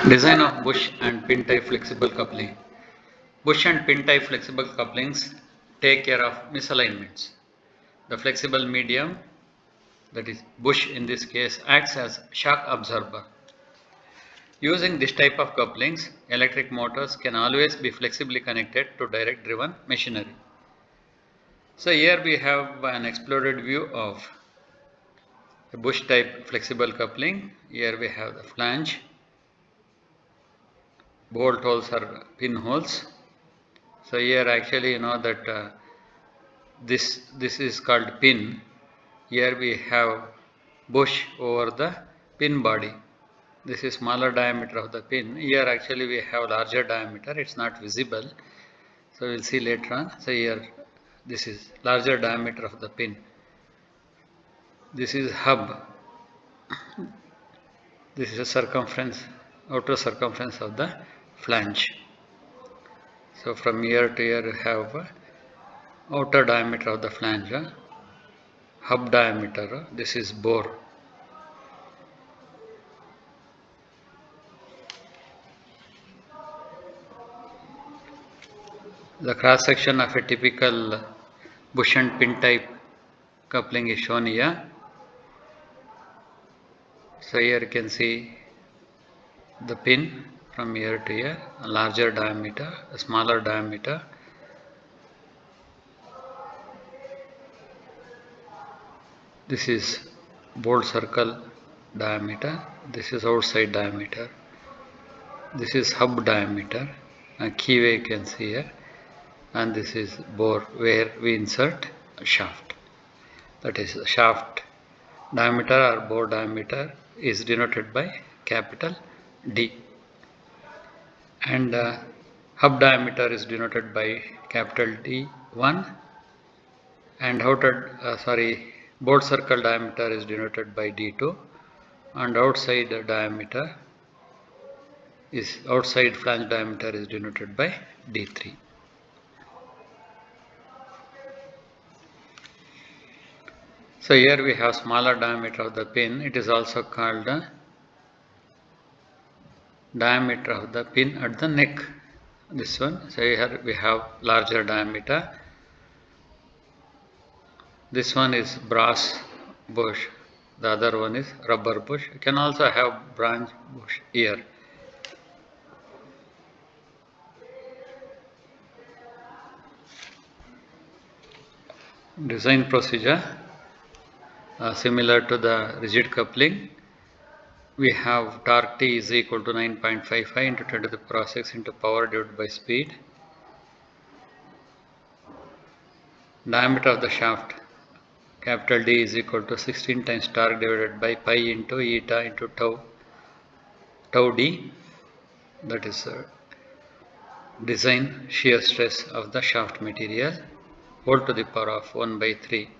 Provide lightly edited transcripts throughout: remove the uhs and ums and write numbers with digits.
Design of bush and pin type flexible coupling. Bush and pin type flexible couplings take care of misalignments. The flexible medium, that is bush in this case, acts as shock absorber. Using this type of couplings, electric motors can always be flexibly connected to direct driven machinery. So here we have an exploded view of a bush type flexible coupling. Here we have the flange, bolt holes or pin holes. So here actually you know that this is called pin. Here we have bush over the pin body. This is smaller diameter of the pin. Here actually we have larger diameter. It's not visible. So we'll see later on. So here this is larger diameter of the pin. This is hub. This is the circumference, outer circumference of the flange. So from here to here we have outer diameter of the flange, hub diameter. This is bore. The cross section of a typical bush and pin type coupling is shown here. So here you can see the pin from here to here, a larger diameter, a smaller diameter. This is bolt circle diameter, this is outside diameter, this is hub diameter, a keyway you can see here, and this is bore where we insert a shaft. That is, shaft diameter or bore diameter is denoted by capital D, and hub diameter is denoted by capital D1, and bolt circle diameter is denoted by D2, and outside flange diameter is denoted by D3. So here we have smaller diameter of the pin. It is also called diameter of the pin at the neck. This one. So here we have larger diameter. This one is brass bush. The other one is rubber bush. You can also have branch bush here. Design procedure similar to the rigid coupling. We have torque T is equal to 9.55 into 10 to the power 6 into power divided by speed. Diameter of the shaft, capital D, is equal to 16 times torque divided by pi into eta into tau D. That is design shear stress of the shaft material, whole to the power of 1 by 3,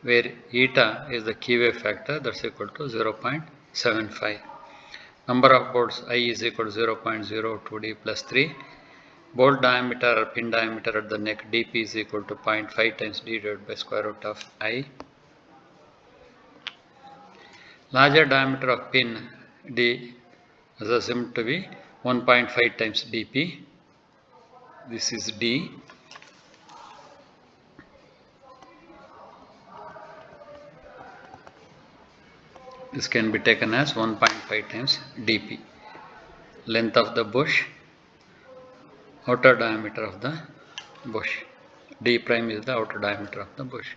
where eta is the keyway factor, that's equal to 0.75. Number of bolts I is equal to 0.02D plus 3. Bolt diameter or pin diameter at the neck dp is equal to 0.5 times d divided by square root of I. Larger diameter of pin d is assumed to be 1.5 times dp. This is d. This can be taken as 1.5 times dp. Length of the bush, outer diameter of the bush. D prime is the outer diameter of the bush.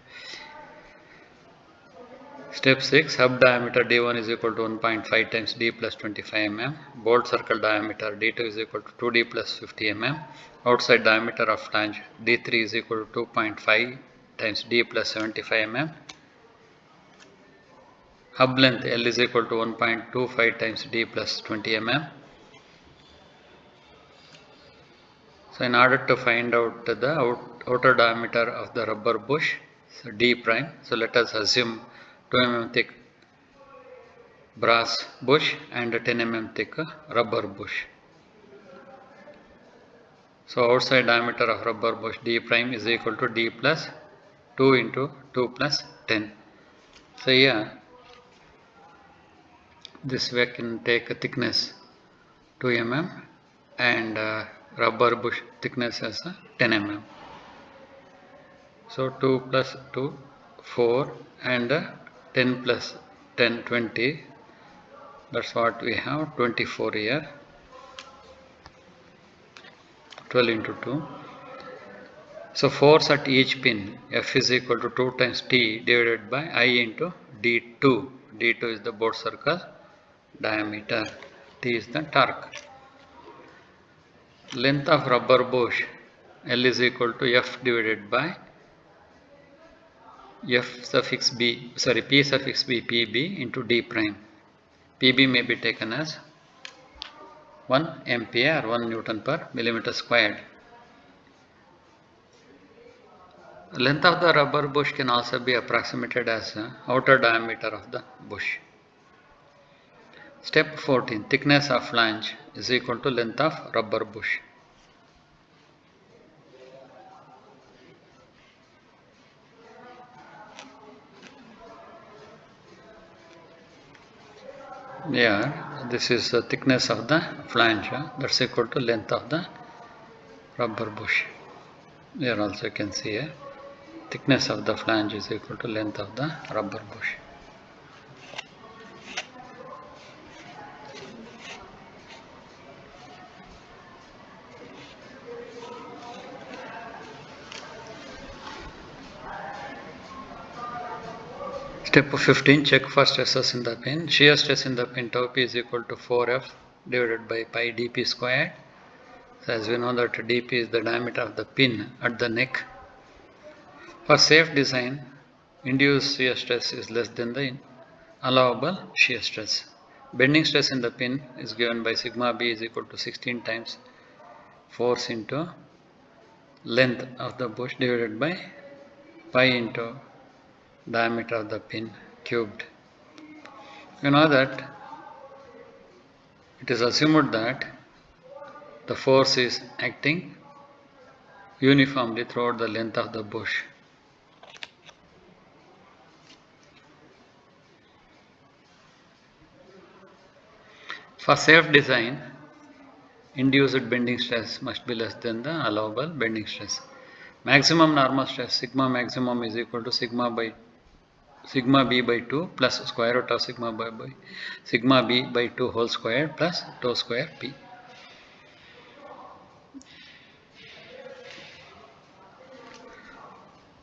Step 6, hub diameter D1 is equal to 1.5 times D plus 25 mm. Bolt circle diameter D2 is equal to 2D plus 50 mm. Outside diameter of flange D3 is equal to 2.5 times D plus 75 mm. Hub length L is equal to 1.25 times D plus 20 mm. So in order to find out the outer diameter of the rubber bush, so D prime, so let us assume 2 mm thick brass bush and 10 mm thick rubber bush. So outside diameter of rubber bush D prime is equal to D plus 2 into 2 plus 10. So here this way can take a thickness 2 mm and rubber bush thickness as 10 mm. So 2 plus 2, 4 and 10 plus 10, 20. That's what we have, 24 here. 12 into 2. So force at each pin F is equal to 2 times T divided by I into D2. D2 is the board circle diameter. T is the torque. Length of rubber bush L is equal to F divided by P suffix B PB into D prime. PB may be taken as 1 MPa or 1 Newton per millimeter squared. Length of the rubber bush can also be approximated as the outer diameter of the bush. Step 14. Thickness of flange is equal to length of rubber bush. Here, this is the thickness of the flange. That's equal to length of the rubber bush. Here also you can see here, thickness of the flange is equal to length of the rubber bush. Step 15. Check for stresses in the pin. Shear stress in the pin tau p is equal to 4F divided by pi dp squared. So as we know that dp is the diameter of the pin at the neck. For safe design, induced shear stress is less than the allowable shear stress. Bending stress in the pin is given by sigma b is equal to 16 times force into length of the bush divided by pi into diameter of the pin cubed. You know that it is assumed that the force is acting uniformly throughout the length of the bush. For safe design, induced bending stress must be less than the allowable bending stress. Maximum normal stress sigma maximum is equal to sigma b by 2 plus square root of sigma b by 2 whole square plus tau square p.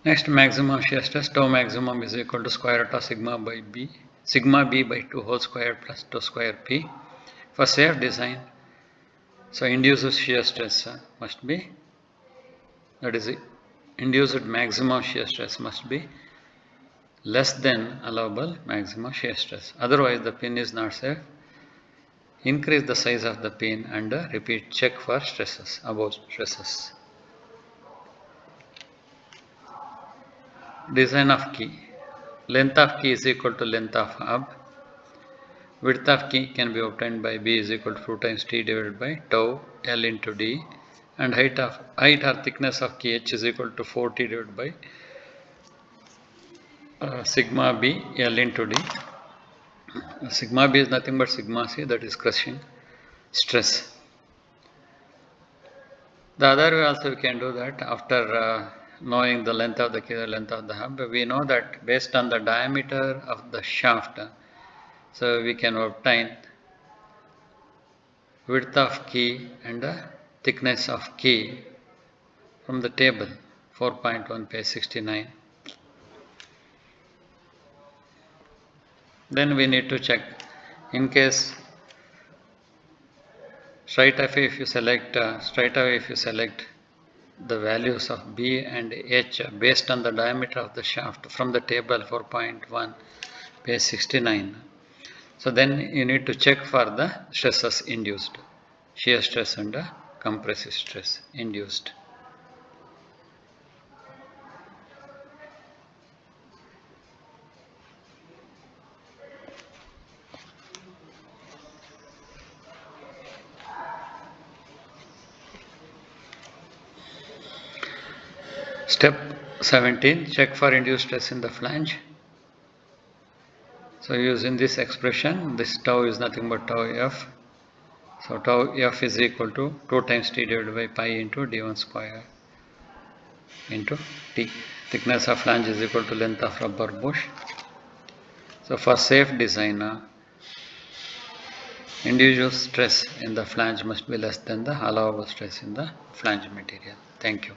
Next, maximum shear stress tau maximum is equal to square root of sigma b by 2 whole square plus tau square p. For safe design, so induced shear stress must be, that is, induced maximum shear stress must be less than allowable maximum shear stress. Otherwise, the pin is not safe. Increase the size of the pin and repeat check for stresses, above stresses. Design of key. Length of key is equal to length of hub. Width of key can be obtained by B is equal to 2 times T divided by tau L into D, and height or thickness of key H is equal to 4T divided by sigma B L into D. Sigma B is nothing but sigma C, that is crushing stress. The other way also we can do that after knowing the length of the key, the length of the hub. We know that based on the diameter of the shaft, so we can obtain width of key and the thickness of key from the table 4.1 page 69. Then we need to check in case straight away if you select the values of B and H based on the diameter of the shaft from the table 4.1 page 69. So then you need to check for the stresses induced, shear stress and compressive stress induced. Step 17, check for induced stress in the flange. So using this expression, this tau is nothing but tau F So tau F is equal to 2 times T divided by pi into d1 square into T. Thickness of flange is equal to length of rubber bush. So for safe design, individual stress in the flange must be less than the allowable stress in the flange material. Thank you.